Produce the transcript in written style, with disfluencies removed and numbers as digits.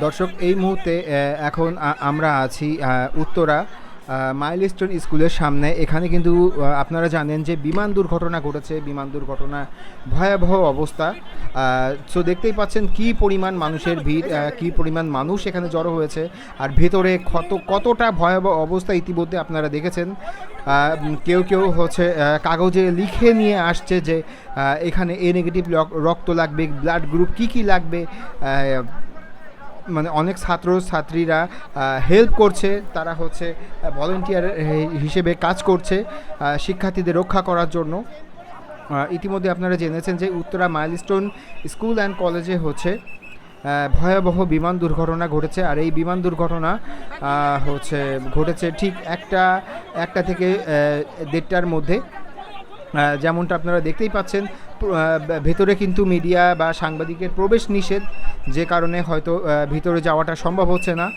দর্শক, এই মুহূর্তে এখন আমরা আছি উত্তরা মাইলস্টোন স্কুলের সামনে। এখানে কিন্তু আপনারা জানেন যে বিমান দুর্ঘটনা ঘটেছে, বিমান দুর্ঘটনা ভয়াবহ অবস্থা। সো দেখতেই পাচ্ছেন কি পরিমাণ মানুষের ভিড়, কি পরিমাণ মানুষ এখানে জড়ো হয়েছে, আর ভেতরে কতটা ভয়াবহ অবস্থা ইতিমধ্যে আপনারা দেখেছেন। কেউ কেউ হচ্ছে কাগজে লিখে নিয়ে আসছে যে এখানে এ নেগেটিভ রক্ত লাগবে, ব্লাড গ্রুপ কী লাগবে। মানে অনেক ছাত্রীরা হেল্প করছে, তারা হচ্ছে ভলেন্টিয়ার হিসেবে কাজ করছে শিক্ষার্থীদের রক্ষা করার জন্য। ইতিমধ্যে আপনারা জেনেছেন যে উত্তরা মাইলস্টোন স্কুল অ্যান্ড কলেজে হচ্ছে ভয়াবহ বিমান দুর্ঘটনা ঘটেছে। আর এই বিমান দুর্ঘটনা ঘটেছে ঠিক একটা থেকে 1:30টার মধ্যে। যেমনটা আপনারা দেখতেই পাচ্ছেন, ভেতরে কিন্তু মিডিয়া বা সাংবাদিকের প্রবেশ নিষেধ, যে কারণে হয়তো ভিতরে যাওয়াটা সম্ভব হচ্ছে না।